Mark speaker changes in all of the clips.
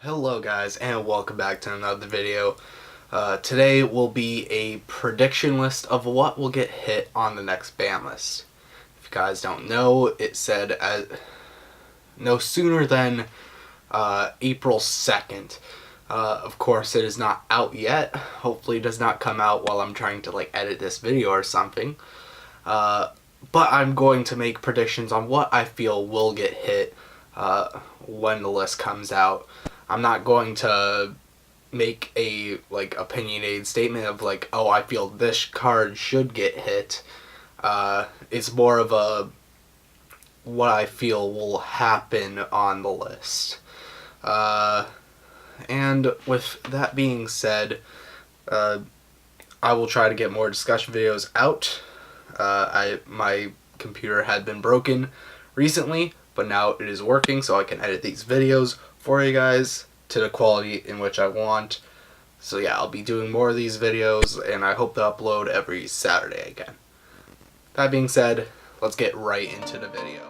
Speaker 1: Hello guys, and welcome back to another video. Today will be a prediction list of what will get hit on the next ban list. If you guys don't know, it said no sooner than April 2nd. Of course, it is not out yet. Hopefully it does not come out while I'm trying to edit this video or something. But I'm going to make predictions on what I feel will get hit when the list comes out. I'm not going to make a opinionated statement of oh, I feel this card should get hit. It's more of a what I feel will happen on the list. And with that being said, I will try to get more discussion videos out. My computer had been broken recently, but now it is working, so I can edit these videos for you guys to the quality in which I want. So yeah, I'll be doing more of these videos, and I hope to upload every Saturday again. That being said, let's get right into the video.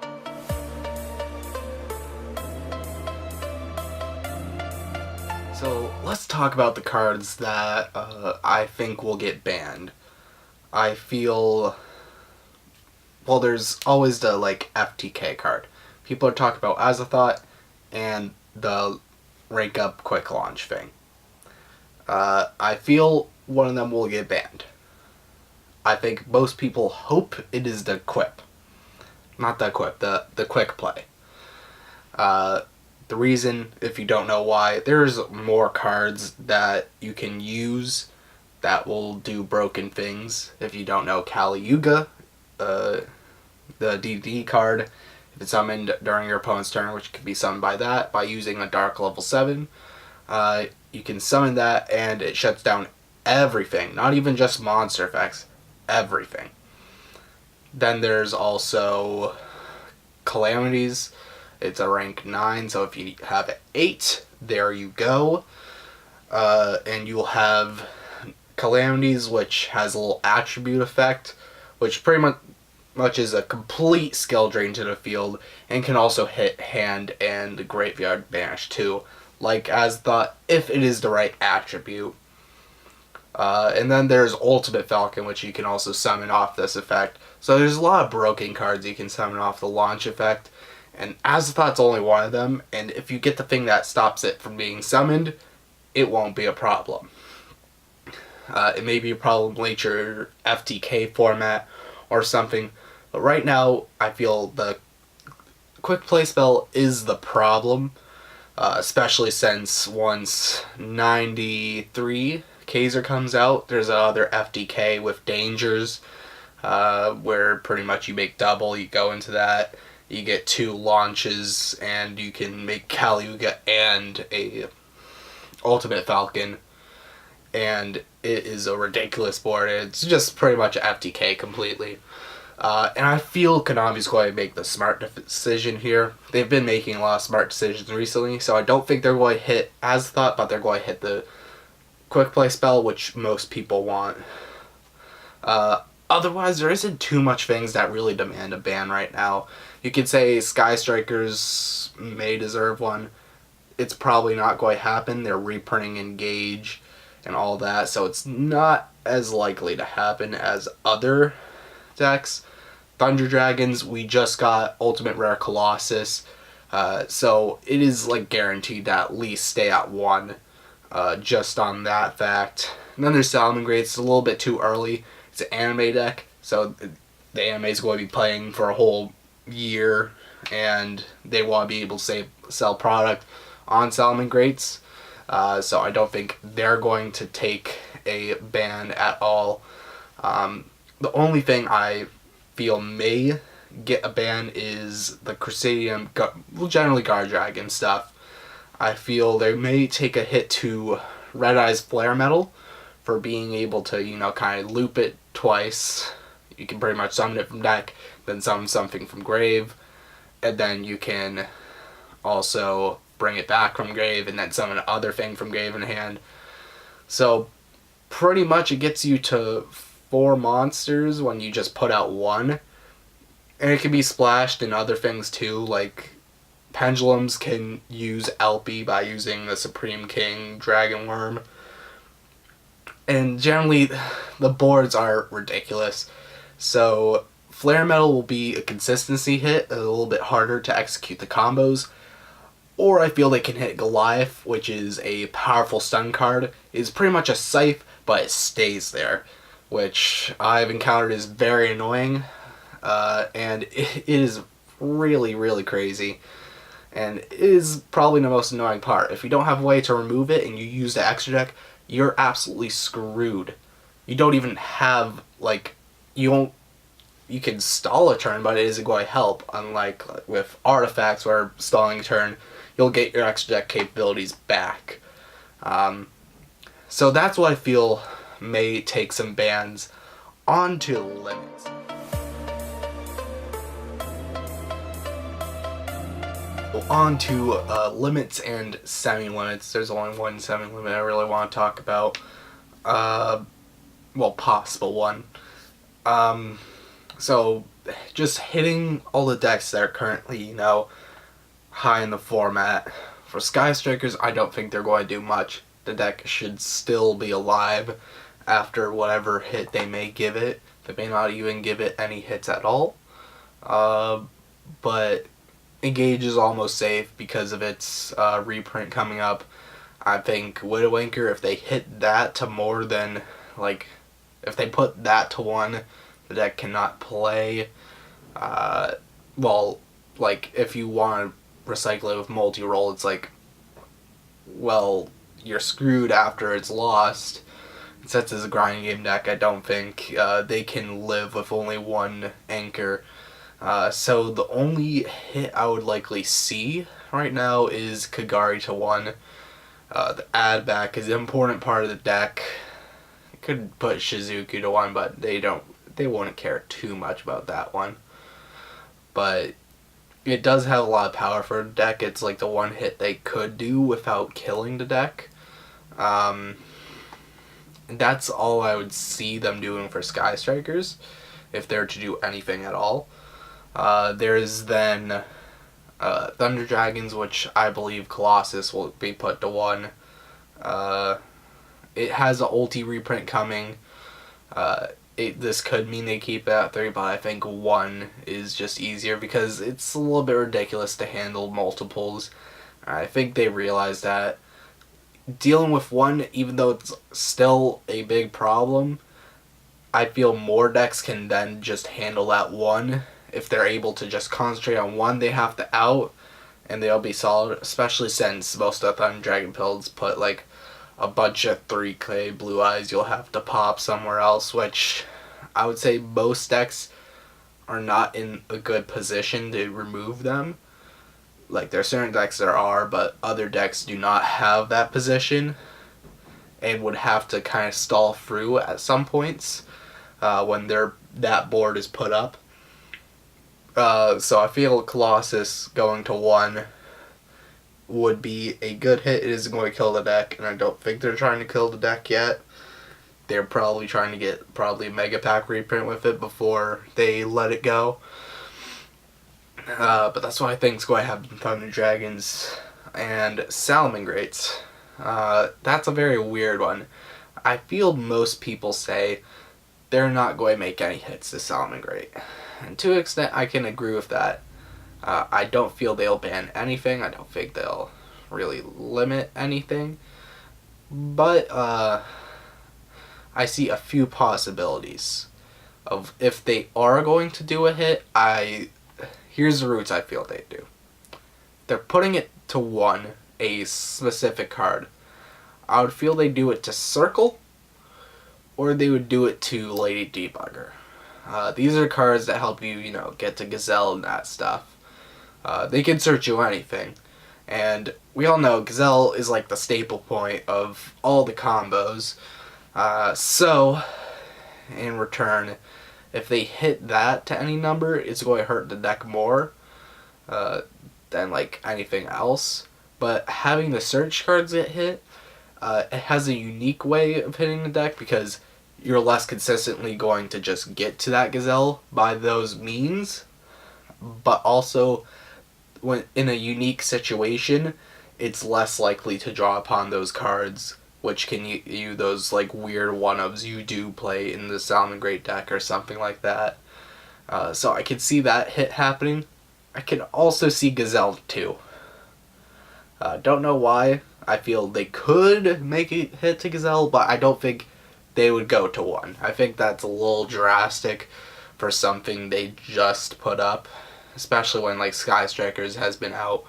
Speaker 1: So let's talk about the cards that I think will get banned. I feel, well, there's always the FTK card. People are talking about Azathoth and the Rank-Up Quick Launch thing. I feel one of them will get banned. I think most people hope it is the Quip. Not the Quip, the Quick Play. The reason, if you don't know why, there's more cards that you can use that will do broken things. If you don't know SARYUJA, the DD card, if it's summoned during your opponent's turn, which can be summoned by using a Dark level 7, you can summon that and it shuts down everything, not even just monster effects, everything. Then there's also Calamities. It's a rank 9, so if you have an 8, there you go. And you'll have Calamities, which has a little attribute effect, which pretty much is a complete skill drain to the field, and can also hit hand and graveyard banish too, like Azathoth, if it is the right attribute. And then there's Ultimate Falcon, which you can also summon off this effect. So there's a lot of broken cards you can summon off the launch effect, and Azathoth's only one of them, and if you get the thing that stops it from being summoned, it won't be a problem. It may be a problem later FTK format or something, but right now I feel the Quick Play spell is the problem, especially since once 93 KAISER comes out, there's another FTK with dangers, where pretty much you make double, you go into that, you get 2 launches, and you can make SALYUJA and a Ultimate Falcon, and it is a ridiculous board. It's just pretty much FTK completely. And I feel Konami's going to make the smart decision here. They've been making a lot of smart decisions recently, so I don't think they're going to hit Azathoth, but they're going to hit the Quick Play spell, which most people want. Otherwise, there isn't too much things that really demand a ban right now. You could say Sky Strikers may deserve one. It's probably not going to happen. They're reprinting Engage and all that, so it's not as likely to happen as other decks. Thunder Dragons, we just got Ultimate Rare Colossus, so it is guaranteed to at least stay at 1, just on that fact. And then there's SALAMANGREAT. It's a little bit too early. It's an anime deck, so the anime is going to be playing for a whole year, and they want to be able to sell product on SALAMANGREATs. So I don't think they're going to take a ban at all. The only thing I feel may get a ban is the Crusadeum, well, generally Guard Dragon stuff. I feel they may take a hit to Red Eye's Flare Metal for being able to, kind of loop it twice. You can pretty much summon it from deck, then summon something from grave, and then you can also bring it back from grave and then summon another thing from grave in hand. So pretty much it gets you to 4 monsters when you just put out 1, and it can be splashed in other things too, like Pendulums can use LP by using the Supreme King Dragon Worm. And generally, the boards are ridiculous. So, Flare Metal will be a consistency hit, a little bit harder to execute the combos. Or I feel they can hit Goliath, which is a powerful stun card. It's pretty much a scythe, but it stays there, which I've encountered is very annoying. And it is really, really crazy. And it is probably the most annoying part. If you don't have a way to remove it and you use the extra deck, you're absolutely screwed. You don't even have, like, you can stall a turn, but it isn't going to help, unlike with artifacts where stalling a turn, you'll get your extra deck capabilities back. So that's what I feel may take some bans onto limits. On to limits and semi-limits. There's only one semi-limit I really want to talk about. Well, possible one. So, just hitting all the decks that are currently, high in the format. For Sky Strikers, I don't think they're going to do much. The deck should still be alive after whatever hit they may give it. They may not even give it any hits at all. But Engage is almost safe because of its reprint coming up. I think Widowmaker, if they hit that to more than, if they put that to 1, the deck cannot play. Well, if you want to recycle it with multi-roll, it's well, you're screwed after it's lost. Since it's a grinding game deck, I don't think they can live with only 1 anchor. So the only hit I would likely see right now is Kagari to 1. The add back is an important part of the deck. I could put Shizuku to 1, but they wouldn't care too much about that one. But it does have a lot of power for a deck. It's the one hit they could do without killing the deck. That's all I would see them doing for Sky Strikers, if they're to do anything at all. There's then Thunder Dragons, which I believe Colossus will be put to 1. It has an ulti reprint coming. This could mean they keep it at 3, but I think 1 is just easier because it's a little bit ridiculous to handle multiples. I think they realize that. Dealing with 1, even though it's still a big problem, I feel more decks can then just handle that 1. If they're able to just concentrate on 1 they have to out, and they'll be solid, especially since most of the Thunder Dragon builds put a bunch of 3K Blue Eyes you'll have to pop somewhere else, which I would say most decks are not in a good position to remove them. There are certain decks that are, but other decks do not have that position and would have to kind of stall through at some points when that board is put up. So I feel Colossus going to 1 would be a good hit. It isn't going to kill the deck, and I don't think they're trying to kill the deck yet. They're probably trying to get a Mega Pack reprint with it before they let it go. But that's what I think is going to happen. Thunder Dragons and Salamangreats. That's a very weird one. I feel most people say they're not going to make any hits to Salamangreat. And to an extent, I can agree with that. I don't feel they'll ban anything. I don't think they'll really limit anything. But I see a few possibilities of if they are going to do a hit. Here's the routes I feel they do. They're putting it to 1, a specific card. I would feel they do it to Circle, or they would do it to Lady Debugger. These are cards that help you, get to Gazelle and that stuff. They can search you anything. And we all know Gazelle is the staple point of all the combos. So, in return, if they hit that to any number, it's going to hurt the deck more than anything else. But having the search cards get hit, it has a unique way of hitting the deck because you're less consistently going to just get to that Gazelle by those means. But also, when in a unique situation, it's less likely to draw upon those cards, which can you those like weird one-ofs you do play in the Salamangreat deck or something like that. So I can see that hit happening. I can also see Gazelle too. Don't know why. I feel they could make it hit to Gazelle, but I don't think they would go to 1. I think that's a little drastic for something they just put up, especially when like Sky Strikers has been out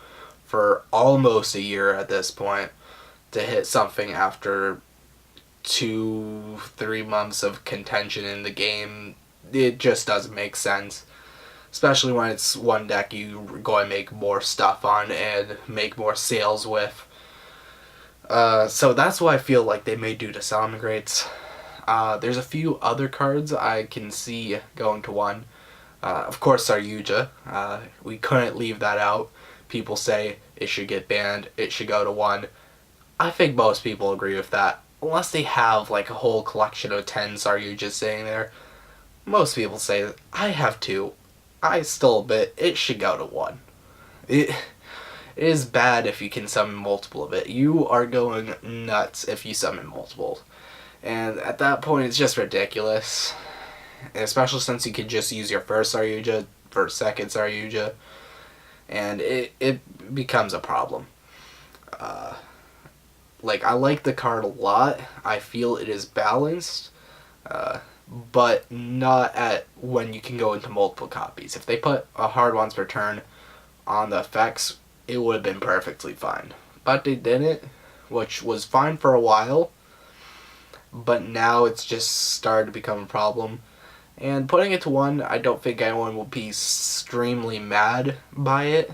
Speaker 1: for almost a year at this point. To hit something after 2-3 months of contention in the game, it just doesn't make sense. Especially when it's one deck you go and make more stuff on and make more sales with. So that's what I feel like they may do to Salamangreats. There's a few other cards I can see going to 1. Of course, SARYUJA. We couldn't leave that out. People say it should get banned, it should go to 1. I think most people agree with that. Unless they have like a whole collection of 10 SARYUJAs sitting there. Most people say, I have 2. I still admit it should go to 1. It is bad if you can summon multiple of it. You are going nuts if you summon multiple. And at that point, it's just ridiculous. Especially since you could just use your first SARYUJA for second SARYUJA. And it becomes a problem. Like, I like the card a lot. I feel it is balanced. But not at when you can go into multiple copies. If they put a hard once per turn on the effects, it would have been perfectly fine. But they didn't, which was fine for a while. But now it's just started to become a problem. And putting it to 1, I don't think anyone will be extremely mad by it.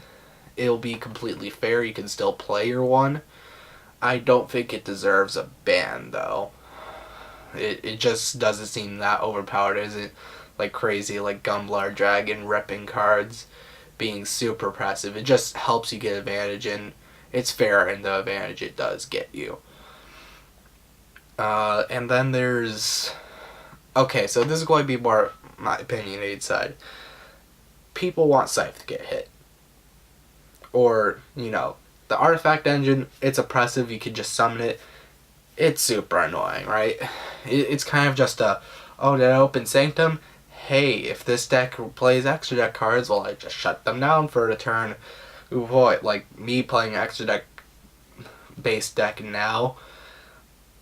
Speaker 1: It'll be completely fair. You can still play your 1. I don't think it deserves a ban, though. It just doesn't seem that overpowered. It isn't like crazy, like Gunblar Dragon ripping cards, being super oppressive. It just helps you get advantage, and it's fair in the advantage it does get you. And then there's... Okay, so this is going to be more my opinionated side. People want Scythe to get hit. Or, you know, the artifact engine, it's oppressive, you can just summon it. It's super annoying, right? It's kind of just a, oh, did I open Sanctum? Hey, if this deck plays extra deck cards, well, I just shut them down for a turn. Ooh, boy, like me playing extra deck base deck now,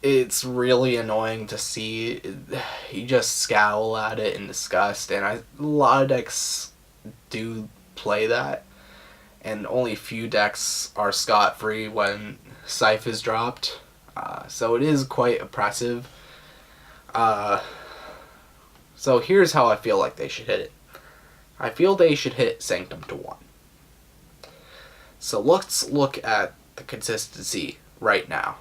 Speaker 1: it's really annoying to see. You just scowl at it in disgust, and a lot of decks do play that. And only a few decks are scot-free when Scythe is dropped. So it is quite oppressive. So here's how I feel like they should hit it. I feel they should hit Sanctum to 1. So let's look at the consistency right now.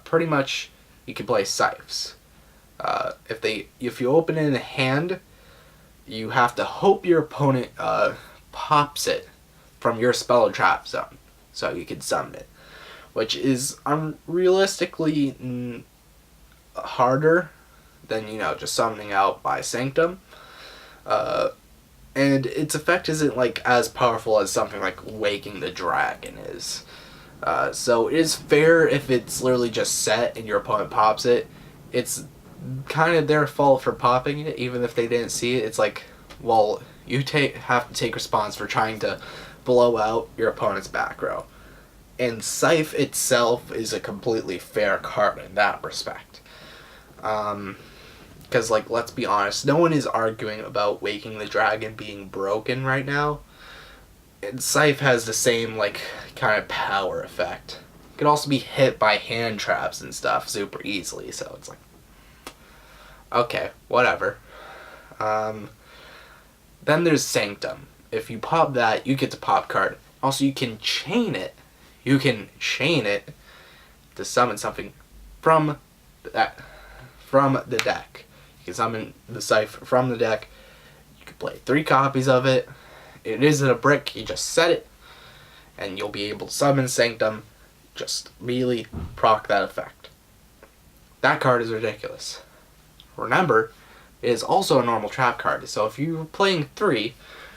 Speaker 1: Pretty much you can play Scythes. If you open it in a hand, you have to hope your opponent pops it from your spell or trap zone, so you can summon it, which is unrealistically harder than, you know, just summoning out by Sanctum. And its effect isn't like as powerful as something like Waking the Dragon is. So it is fair if it's literally just set and your opponent pops it. It's kind of their fault for popping it, even if they didn't see it. It's like, well, you have to take response for trying to blow out your opponent's back row. And Scythe itself is a completely fair card in that respect. Because, like, let's be honest, no one is arguing about Waking the Dragon being broken right now. And Scythe has the same, like, kind of power effect. It can also be hit by hand traps and stuff super easily, so it's like, okay, whatever. Then there's Sanctum. If you pop that, you get the pop card. Also, you can chain it. You can chain it to summon something from the deck. You can summon the Scythe from the deck. You can play 3 copies of it. It isn't a brick. You just set it, and you'll be able to summon Sanctum. Just immediately proc that effect. That card is ridiculous. Remember, it is also a normal trap card. So if you're playing 3, you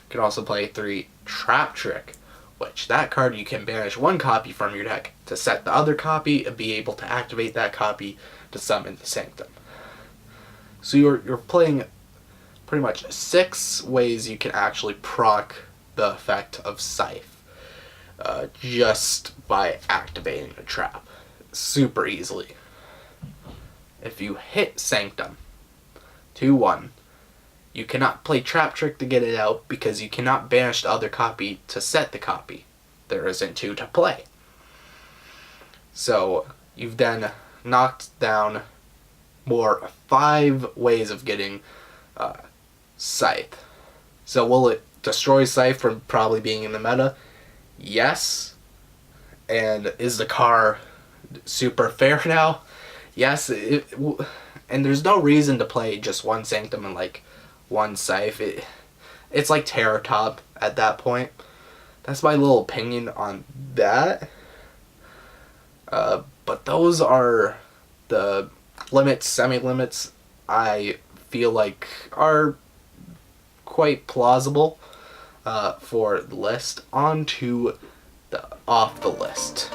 Speaker 1: can also play 3 Trap Trick, which that card you can banish one copy from your deck to set the other copy and be able to activate that copy to summon the Sanctum. So you're playing pretty much 6 ways you can actually proc the effect of Scythe just by activating a trap super easily. If you hit Sanctum 2-1, you cannot play Trap Trick to get it out because you cannot banish the other copy to set the copy. There isn't 2 to play. So you've then knocked down more 5 ways of getting Scythe. So will it destroy Scythe from probably being in the meta? Yes. And is the car super fair now? Yes. And there's no reason to play just one Sanctum and like one Scythe. It's like Terror Top at that point. That's my little opinion on that. But those are the limits, semi-limits, I feel like are quite plausible for the list. On to the off the list.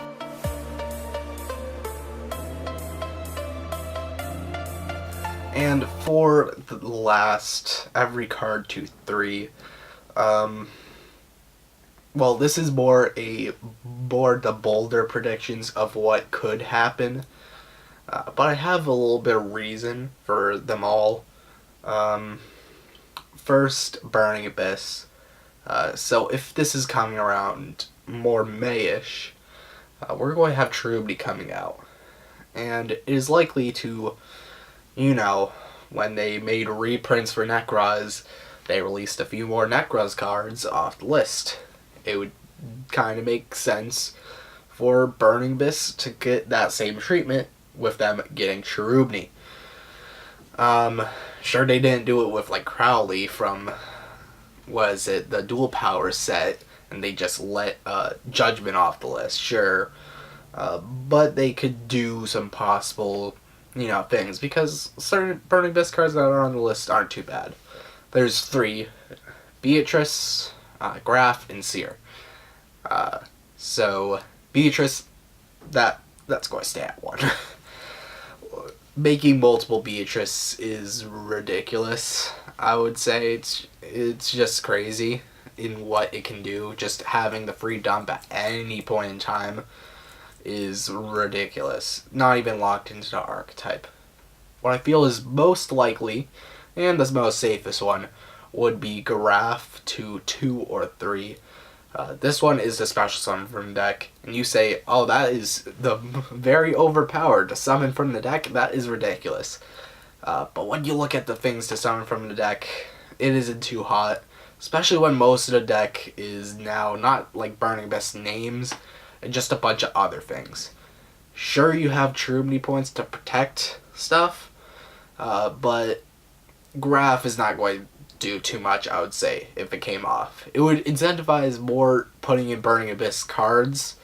Speaker 1: And for the last, every card to 3, well, this is more the bolder predictions of what could happen, but I have a little bit of reason for them all. First, Burning Abyss. So if this is coming around more May-ish, we're going to have Cherubini coming out, and it is likely to, you know, when they made reprints for Necros, they released a few more Necros cards off the list. It would kind of make sense for Burning Abyss to get that same treatment with them getting Cherubini. Sure, they didn't do it with like Crowley from, was it the Dual Power set, and they just let Judgment off the list, sure. But they could do some possible, you know, things, because certain Burning Abyss cards that are on the list aren't too bad. There's 3, Beatrice, Graf, and Seer. So Beatrice, that's going to stay at 1. Making multiple Beatrice is ridiculous. I would say it's just crazy in what it can do. Just having the free dump at any point in time is ridiculous. Not even locked into the archetype. What I feel is most likely, and the most safest one, would be Graf to 2 or 3. This one is the special summon from the deck, and you say, oh, that is the very overpowered to summon from the deck? That is ridiculous. But when you look at the things to summon from the deck, it isn't too hot, especially when most of the deck is now not like Burning Abyss names, and just a bunch of other things. Sure, you have Cherubini points to protect stuff, but Graf is not going to do too much, I would say, if it came off. It would incentivize more putting in Burning Abyss cards,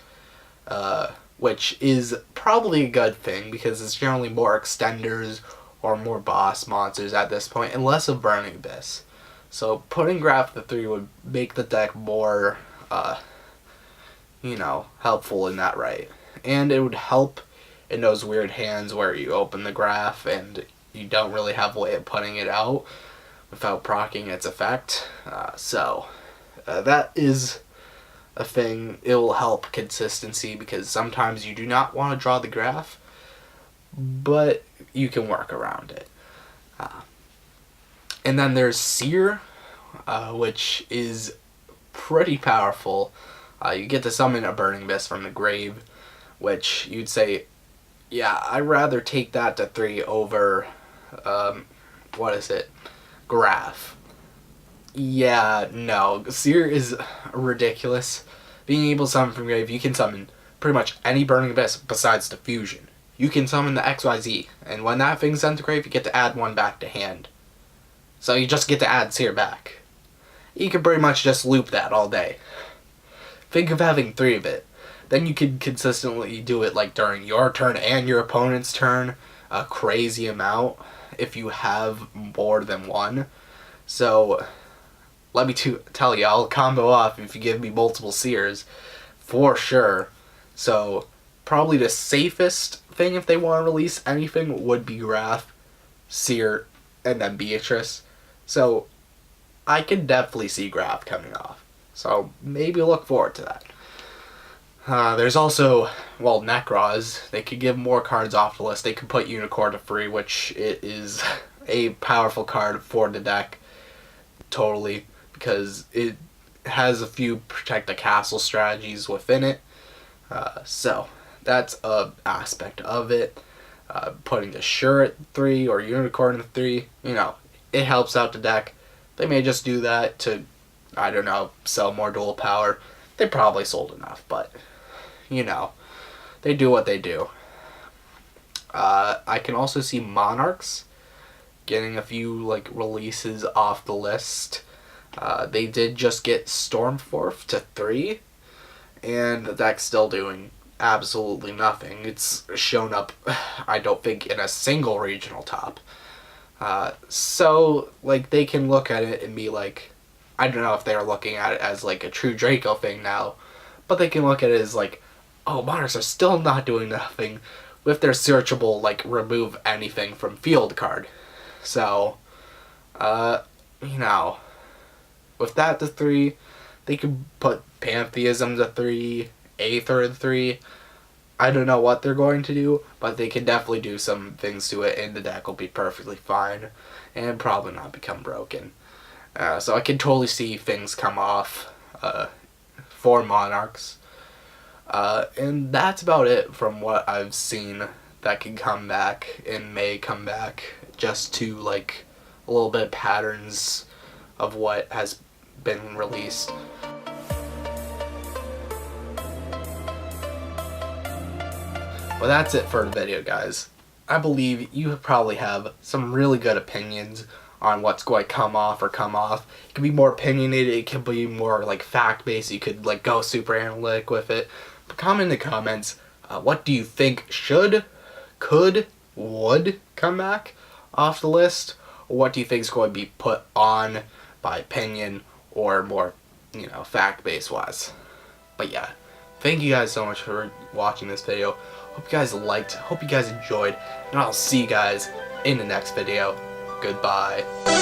Speaker 1: which is probably a good thing, because it's generally more extenders or more boss monsters at this point, and less of Burning Abyss. So putting Graf to 3 would make the deck more, you know, helpful in that right. And it would help in those weird hands where you open the Graf and you don't really have a way of putting it out without proccing its effect. So that is a thing. It will help consistency, because sometimes you do not want to draw the Graf, but you can work around it. And then there's Seer, which is pretty powerful. You get to summon a Burning Abyss from the grave, which you'd say, yeah, I'd rather take that to 3 over, what is it, Graf. Yeah, no, Seer is ridiculous. Being able to summon from grave, you can summon pretty much any Burning Abyss besides the fusion. You can summon the XYZ, and when that thing's sent to grave, you get to add 1 back to hand. So you just get to add Seer back. You can pretty much just loop that all day. Think of having 3 of it. Then you can consistently do it like during your turn and your opponent's turn, a crazy amount if you have more than 1. So let me tell you, I'll combo off if you give me multiple seers, for sure. So probably the safest thing if they want to release anything would be Wrath, Seer, and then Beatrice. So I can definitely see Wrath coming off. So maybe look forward to that. There's also, well, Necros. They could give more cards off the list. They could put Unicorn to free, which it is a powerful card for the deck. Totally. Because it has a few protect the castle strategies within it. So that's a aspect of it. Putting the Sure at 3 or Unicorn at 3, you know, it helps out the deck. They may just do that to, I don't know, sell more dual power. They probably sold enough, but, you know, they do what they do. I can also see Monarchs getting a few, like, releases off the list. They did just get STORMFORTH to 3, and the deck's still doing absolutely nothing. It's shown up, I don't think, in a single regional top. So, like, they can look at it and be like, I don't know if they're looking at it as, like, a true Draco thing now, but they can look at it as, like, oh, Monarchs are still not doing nothing with their searchable, like, remove anything from field card. So, you know, with that to 3, they could put Pantheism to 3, Aether to 3. I don't know what they're going to do, but they can definitely do some things to it, and the deck will be perfectly fine, and probably not become broken. So I can totally see things come off for Monarchs. And that's about it from what I've seen that can come back and may come back, just to, like, a little bit of patterns of what has been released. Well, that's it for the video, guys. I believe you probably have some really good opinions on what's going to come off or come off. It can be more opinionated, it can be more, like, fact-based, you could, like, go super analytic with it. But comment in the comments, what do you think should, could, would come back off the list? Or what do you think is going to be put on by opinion or more, you know, fact-based wise? But yeah, thank you guys so much for watching this video. Hope you guys liked, hope you guys enjoyed, and I'll see you guys in the next video. Goodbye.